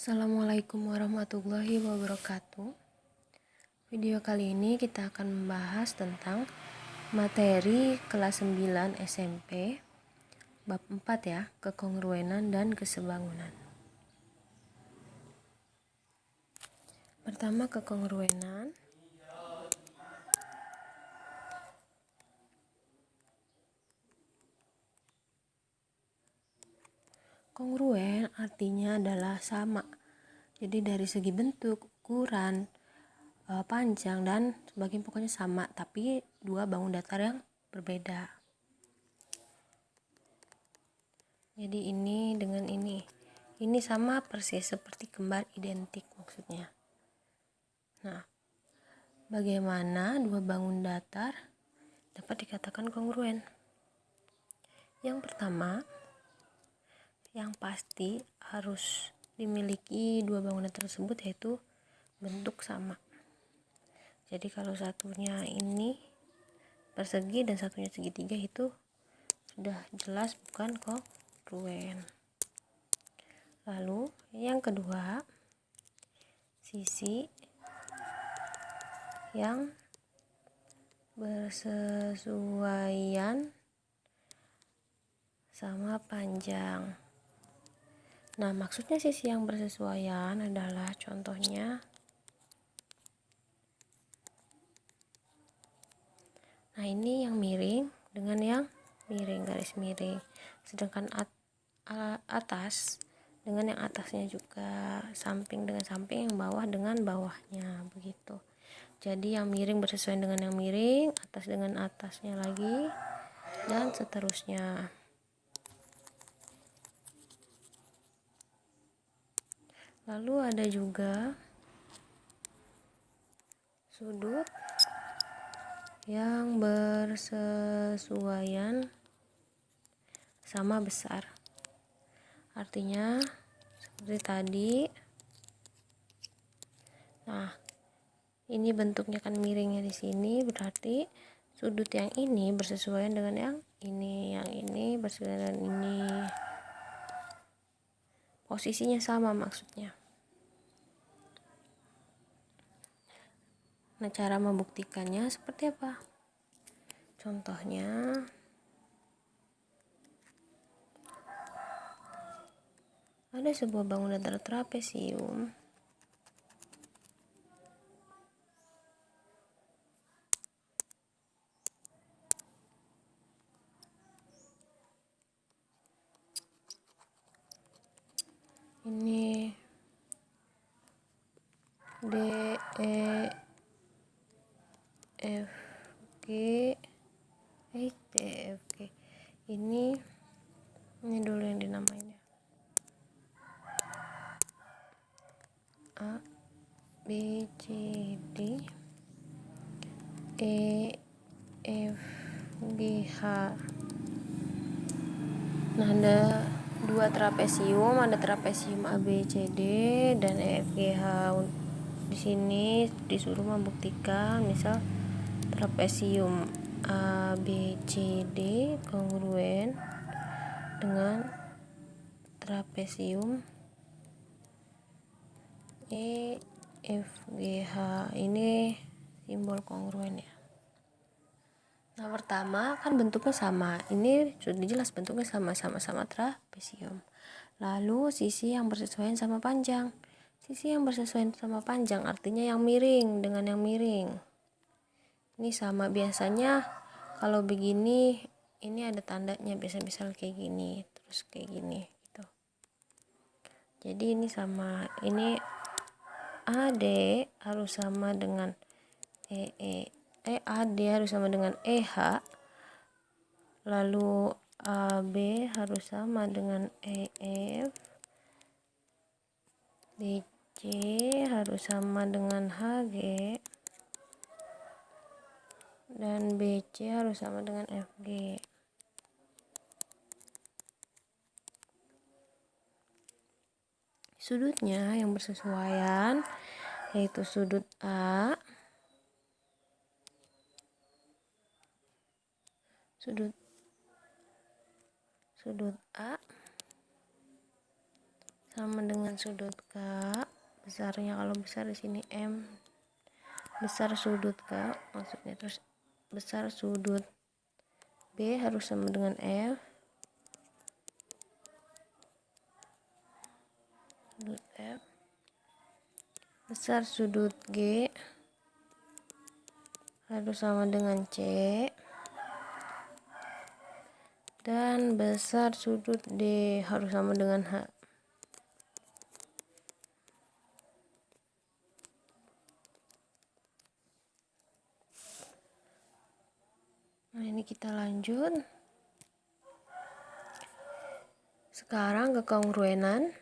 Assalamualaikum warahmatullahi wabarakatuh. Video kali ini kita akan membahas tentang materi kelas 9 SMP bab 4 ya, kekongruenan dan kesebangunan. Pertama, kekongruenan. Kongruen artinya adalah sama. Jadi dari segi bentuk, ukuran, panjang dan sebagainya pokoknya sama, tapi dua bangun datar yang berbeda. Jadi ini dengan ini sama persis seperti kembar identik maksudnya. Nah, bagaimana dua bangun datar dapat dikatakan kongruen? Yang pertama, yang pasti harus dimiliki dua bangunan tersebut yaitu bentuk sama. Jadi kalau satunya ini persegi dan satunya segitiga itu sudah jelas bukan kongruen. Lalu yang kedua, sisi yang bersesuaian sama panjang. Nah, maksudnya sisi yang bersesuaian adalah contohnya. Nah, ini yang miring dengan yang miring, garis miring. Sedangkan atas dengan yang atasnya juga, samping dengan samping, yang bawah dengan bawahnya, begitu. Jadi yang miring bersesuaian dengan yang miring, atas dengan atasnya lagi, dan seterusnya. Lalu ada juga sudut yang bersesuaian sama besar. Artinya seperti tadi. Nah, ini bentuknya kan miringnya di sini, berarti sudut yang ini bersesuaian dengan yang ini bersesuaian dengan ini. Posisinya sama maksudnya. Nah, cara membuktikannya seperti apa? Contohnya, ada sebuah bangunan trapesium. Ini D, E, F, G, H, D, F, G. Ini dulu yang dinamainnya A, B, C, D, E, F, G, H. Nah, ada dua trapesium, ada trapesium A, B, C, D dan E, F, G, H. Di sini disuruh membuktikan misal trapesium A, B, C, D kongruen dengan trapesium E, F, G, H. Ini simbol kongruen ya. Nah, pertama kan bentuknya sama. Ini sudah jelas bentuknya sama-sama trapesium. Lalu sisi yang bersesuaian sama panjang. Sisi yang bersesuaian sama panjang artinya yang miring dengan yang miring. Ini sama, biasanya kalau begini ini ada tandanya, misal kayak gini, terus kayak gini gitu. Jadi ini sama, ini AD harus sama dengan AD harus sama dengan EH. Lalu AB harus sama dengan EF. BC harus sama dengan HG. Dan BC harus sama dengan FG. Sudutnya yang bersesuaian yaitu sudut A, sudut A sama dengan sudut K. Besarnya kalau besar di sini M, besar sudut K maksudnya. Terus besar sudut B harus sama dengan F, sudut F. Besar sudut G harus sama dengan C, dan besar sudut D harus sama dengan H. Nah, ini kita lanjut. Sekarang kekongruenan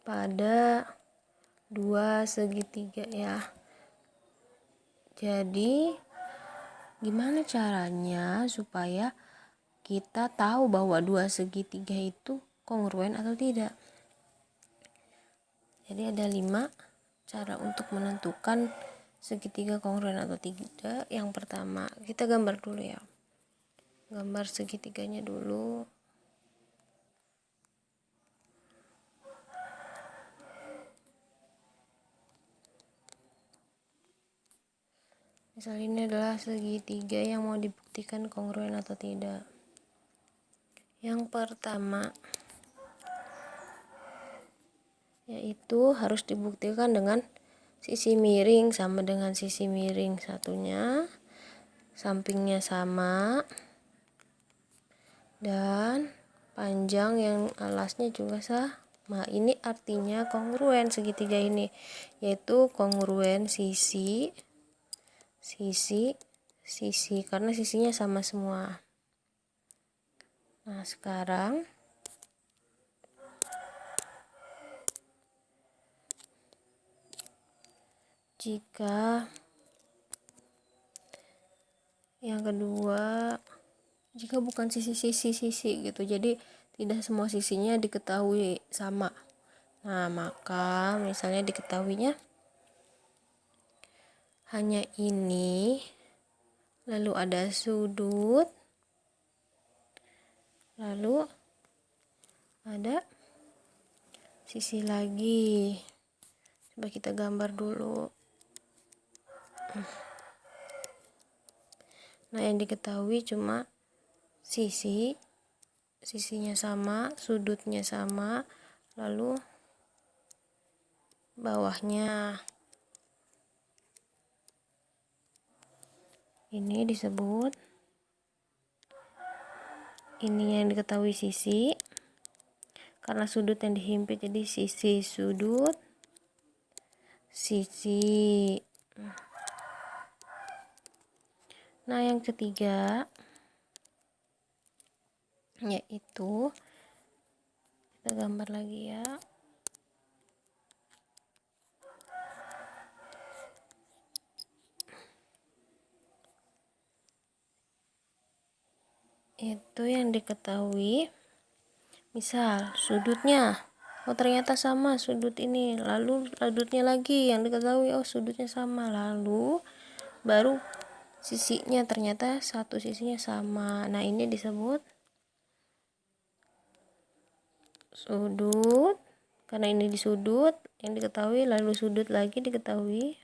pada dua segitiga ya. Jadi gimana caranya supaya kita tahu bahwa dua segitiga itu kongruen atau tidak? Jadi ada 5 cara untuk menentukan segitiga kongruen atau tidak. Yang pertama, kita gambar dulu ya. Gambar segitiganya dulu. Misal ini adalah segitiga yang mau dibuktikan kongruen atau tidak. Yang pertama, yaitu harus dibuktikan dengan sisi miring sama dengan sisi miring satunya, sampingnya sama, dan panjang yang alasnya juga sama. Ini artinya kongruen segitiga ini, yaitu kongruen sisi karena sisinya sama semua. Nah, sekarang jika yang kedua, jika bukan sisi gitu, jadi tidak semua sisinya diketahui sama. Nah, maka misalnya diketahuinya hanya ini, lalu ada sudut, lalu ada sisi lagi. Coba kita gambar dulu. Nah, yang diketahui cuma sisinya sama, sudutnya sama, lalu bawahnya. Ini disebut, ini yang diketahui sisi, karena sudut yang dihimpit jadi sisi sudut, sisi. Nah, yang ketiga yaitu, kita gambar lagi ya. Itu yang diketahui, misal sudutnya, oh ternyata sama sudut ini, lalu sudutnya lagi yang diketahui, oh sudutnya sama, lalu baru sisinya, ternyata satu sisinya sama. Nah, ini disebut sudut, karena ini di sudut yang diketahui, lalu sudut lagi diketahui,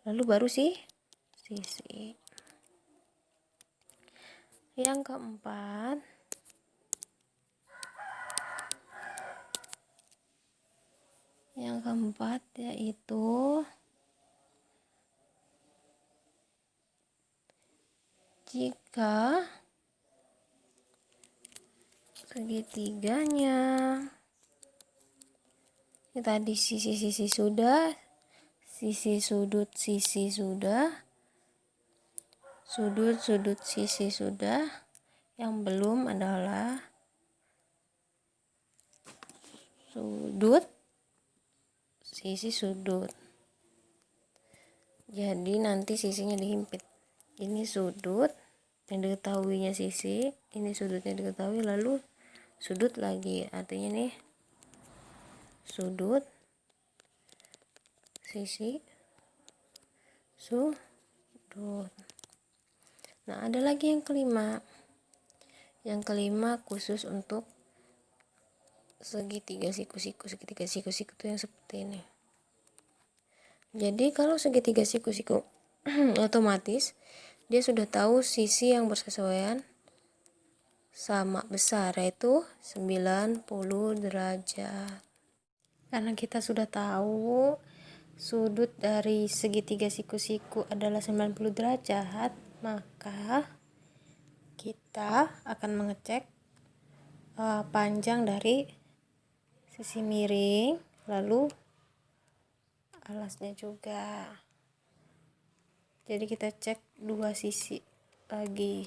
lalu baru sisi. Yang keempat yaitu jika segitiganya ini tadi sisi sudah, sisi sudut sudah, sudut sisi sudah, yang belum adalah sudut sisi sudut. Jadi nanti sisinya dihimpit. Ini sudut yang diketahuinya sisi, ini sudutnya diketahui, lalu sudut lagi, artinya nih sudut sisi sudut. Nah, ada lagi yang kelima, Yang kelima khusus untuk segitiga siku-siku. Segitiga siku-siku itu yang seperti ini. Jadi kalau segitiga siku-siku otomatis dia sudah tahu sisi yang bersesuaian sama besar, yaitu 90 derajat. Karena kita sudah tahu sudut dari segitiga siku-siku adalah 90 derajat, maka kita akan mengecek panjang dari sisi miring, lalu alasnya juga. Jadi kita cek dua sisi lagi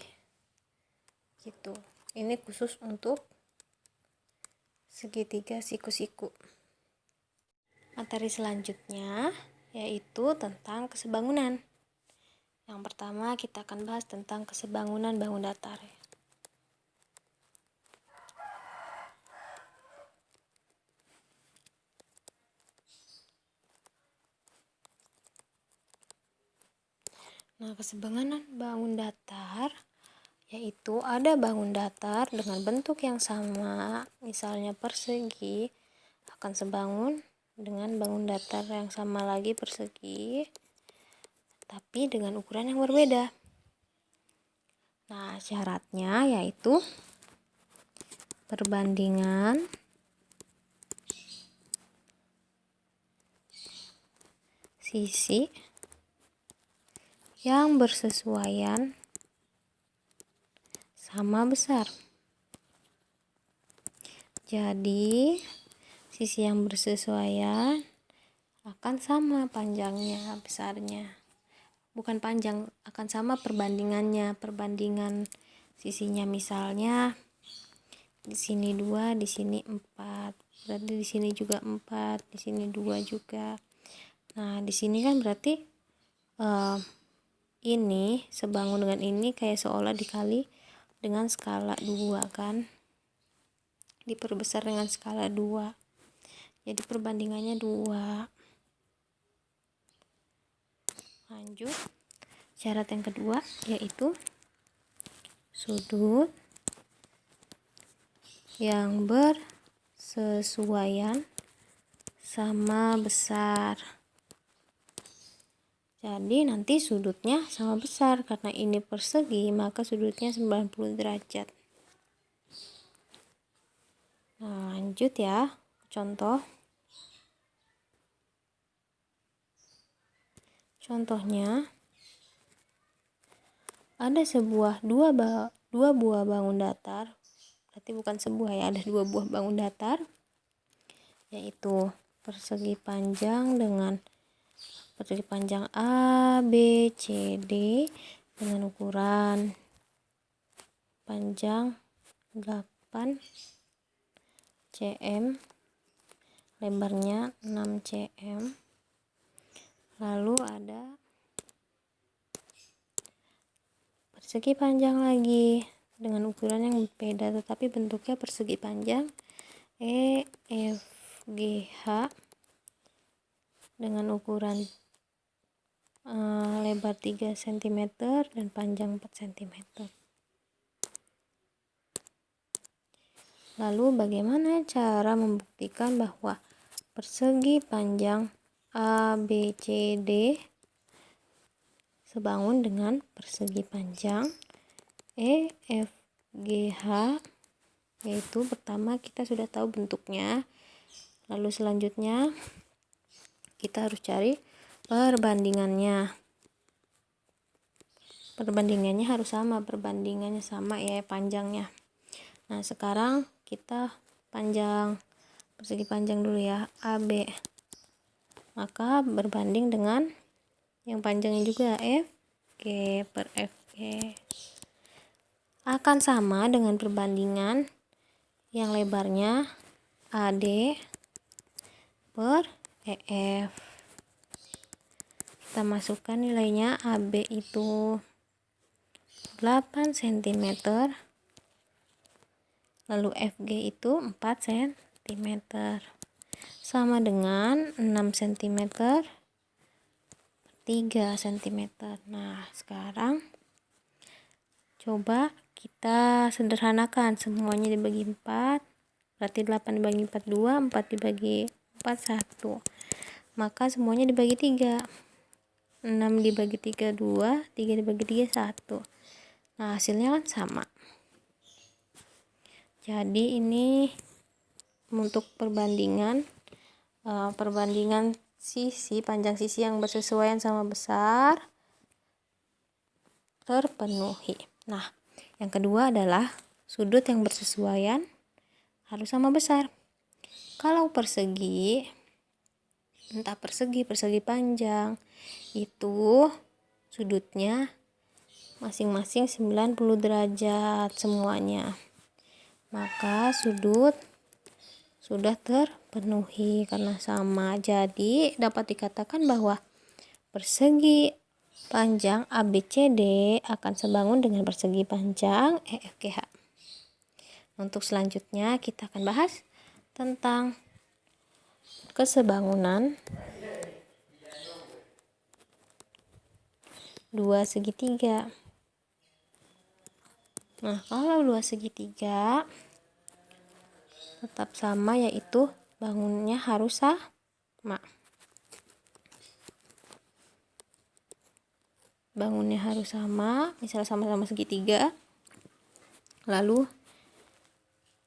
gitu. Ini khusus untuk segitiga siku-siku. Materi selanjutnya yaitu tentang kesebangunan. Yang pertama kita akan bahas tentang kesebangunan bangun datar. Nah, kesebangunan bangun datar yaitu ada bangun datar dengan bentuk yang sama, misalnya persegi, akan sebangun dengan bangun datar yang sama lagi persegi, tapi dengan ukuran yang berbeda. Nah, syaratnya yaitu perbandingan sisi yang bersesuaian sama besar. Jadi sisi yang bersesuaian akan sama panjangnya, besarnya. Bukan panjang, akan sama perbandingannya. Perbandingan sisinya, misalnya di sini 2, di sini 4. Berarti di sini juga 4, di sini 2 juga. Nah, di sini kan berarti ini sebangun dengan ini kayak seolah dikali dengan skala 2 kan. Diperbesar dengan skala 2. Jadi perbandingannya 2. Lanjut. Syarat yang kedua yaitu sudut yang bersesuaian sama besar. Jadi nanti sudutnya sama besar, karena ini persegi maka sudutnya 90 derajat. Nah, lanjut ya, contoh. Contohnya ada dua buah bangun datar, berarti bukan sebuah ya, ada 2 buah bangun datar, yaitu persegi panjang dengan persegi panjang A, B, C, D dengan ukuran panjang 8 cm, lebarnya 6 cm. Lalu ada persegi panjang lagi dengan ukuran yang berbeda, tetapi bentuknya persegi panjang EFGH dengan ukuran lebar 3 cm dan panjang 4 cm. Lalu bagaimana cara membuktikan bahwa persegi panjang ABCD sebangun dengan persegi panjang EFGH? Yaitu pertama kita sudah tahu bentuknya, lalu selanjutnya kita harus cari perbandingannya. Perbandingannya harus sama, perbandingannya sama ya panjangnya. Nah, sekarang kita persegi panjang dulu ya, AB. Maka berbanding dengan yang panjangnya juga, FG per FG. Akan sama dengan perbandingan yang lebarnya AD per EF. Kita masukkan nilainya. AB itu 8 cm, lalu FG itu 4 cm, sama dengan 6 cm per 3 cm. Nah, sekarang coba kita sederhanakan, semuanya dibagi 4, berarti 8 dibagi 4 2, 4 dibagi 4 1. Maka semuanya dibagi 3. 6 dibagi 3 2, 3 dibagi 3 1. Nah, hasilnya kan sama. Jadi ini untuk perbandingan sisi, panjang sisi yang bersesuaian sama besar terpenuhi. Nah, yang kedua adalah sudut yang bersesuaian harus sama besar. Kalau persegi, entah persegi panjang, itu sudutnya masing-masing 90 derajat semuanya. Maka sudut sudah terpenuhi karena sama. Jadi dapat dikatakan bahwa persegi panjang ABCD akan sebangun dengan persegi panjang EFGH. Untuk selanjutnya kita akan bahas tentang kesebangunan dua segitiga. Nah, kalau dua segitiga tetap sama, yaitu bangunnya harus sama. Bangunnya harus sama, misalnya sama-sama segitiga. Lalu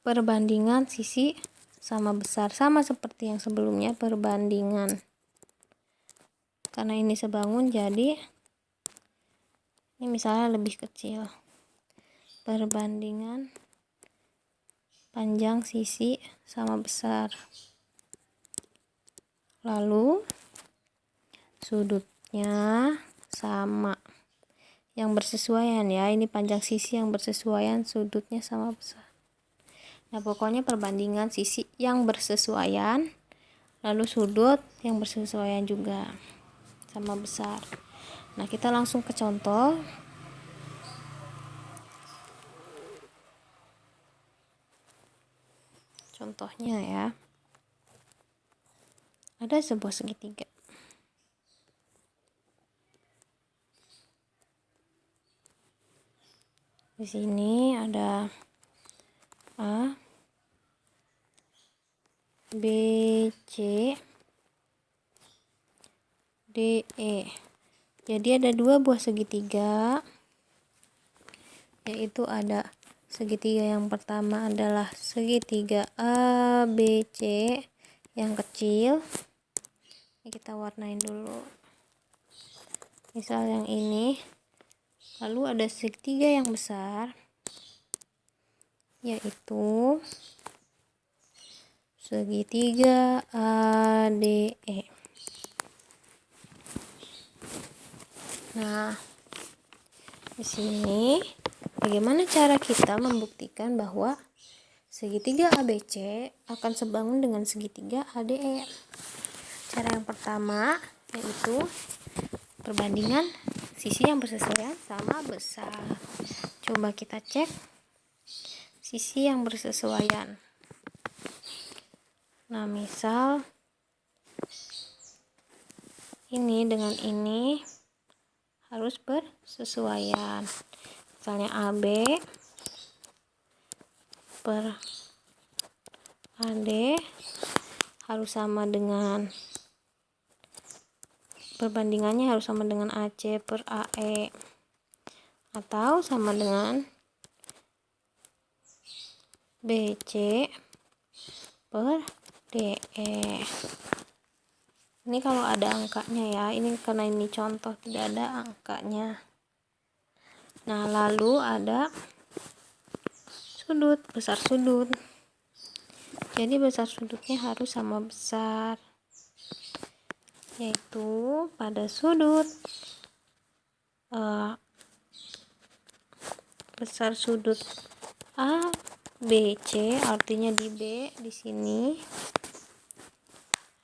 perbandingan sisi sama besar, sama seperti yang sebelumnya perbandingan. Karena ini sebangun, jadi ini misalnya lebih kecil. Perbandingan panjang sisi sama besar. Lalu sudutnya sama, yang bersesuaian ya, ini panjang sisi yang bersesuaian, sudutnya sama besar. Nah, pokoknya perbandingan sisi yang bersesuaian, lalu sudut yang bersesuaian juga sama besar. Nah, kita langsung ke contoh. Contohnya ya, ada sebuah segitiga. Di sini ada A, B, C, D, E. Jadi ada dua buah segitiga, yaitu ada segitiga yang pertama adalah segitiga ABC yang kecil. Ini kita warnain dulu. Misal yang ini. Lalu ada segitiga yang besar, yaitu segitiga ADE. Nah, di sini bagaimana cara kita membuktikan bahwa segitiga ABC akan sebangun dengan segitiga ADE? Cara yang pertama yaitu perbandingan sisi yang bersesuaian sama besar. Coba kita cek sisi yang bersesuaian. Nah, misal ini dengan ini harus bersesuaian. Misalnya AB per AD harus sama dengan, perbandingannya harus sama dengan AC per AE, atau sama dengan BC per DE. Ini kalau ada angkanya ya, ini karena ini contoh tidak ada angkanya. Nah, lalu ada sudut, besar sudut. Jadi besar sudutnya harus sama besar, yaitu pada sudut besar sudut A B C, artinya di B di sini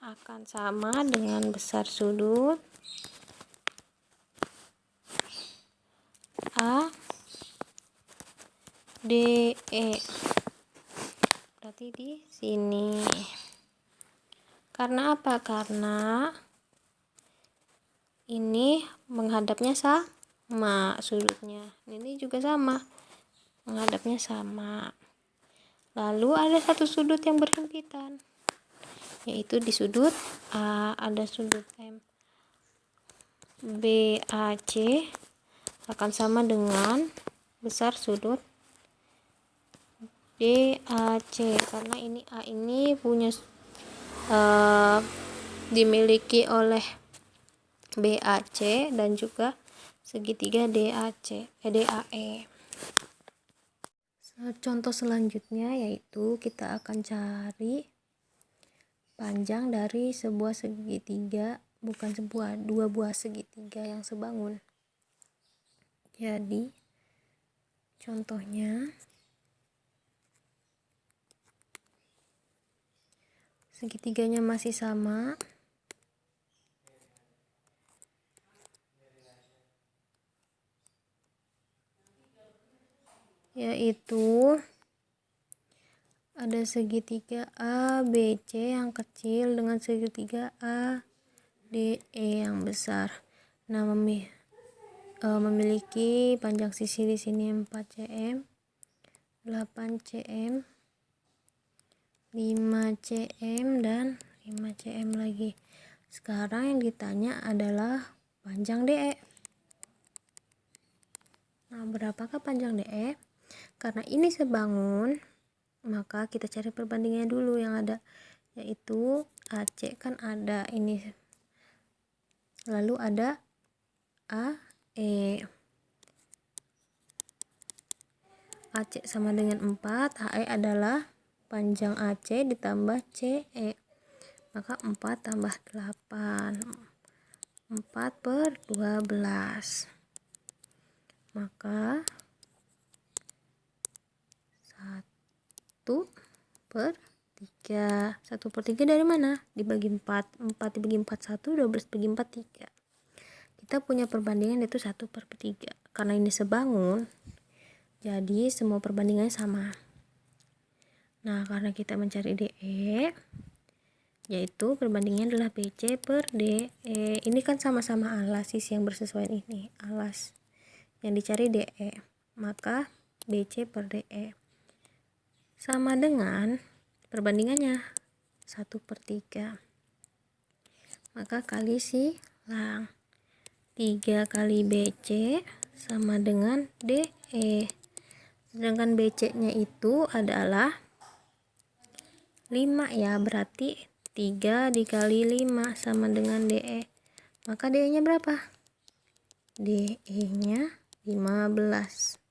akan sama dengan besar sudut A D E, berarti di sini. Karena apa? Karena ini menghadapnya sama sudutnya, ini juga sama, menghadapnya sama. Lalu ada satu sudut yang berhimpitan, yaitu di sudut A. Ada sudut M. BAC akan sama dengan besar sudut DAC, karena ini A ini punya dimiliki oleh BAC dan juga segitiga DAE. Contoh selanjutnya yaitu kita akan cari panjang dari sebuah segitiga, dua buah segitiga yang sebangun. Jadi contohnya segitiganya masih sama, yaitu ada segitiga ABC yang kecil dengan segitiga ADE yang besar. Nah, memiliki panjang sisi di sini 4 cm, 8 cm, 5 cm, dan 5 cm lagi. Sekarang yang ditanya adalah panjang DE. Nah, berapakah panjang DE? Karena ini sebangun, maka kita cari perbandingannya dulu yang ada, yaitu AC kan ada ini, lalu ada AE. AC sama dengan 4, AE adalah panjang AC ditambah CE, maka 4 tambah 8, 4/12, maka 1/3. 1/3 dari mana? Dibagi 4. 4 dibagi 4 1, 12 dibagi 4 3. Kita punya perbandingan yaitu 1/3. Karena ini sebangun, jadi semua perbandingannya sama. Nah, karena kita mencari DE, yaitu perbandingannya adalah BC per DE. Ini kan sama-sama alas, sisi yang bersesuaian ini alas. Yang dicari DE, maka BC per DE sama dengan perbandingannya 1/3, maka kali silang 3 kali BC sama dengan DE, sedangkan BC nya itu adalah 5 ya, berarti 3 dikali 5 sama dengan DE, maka DE nya berapa? DE nya 15.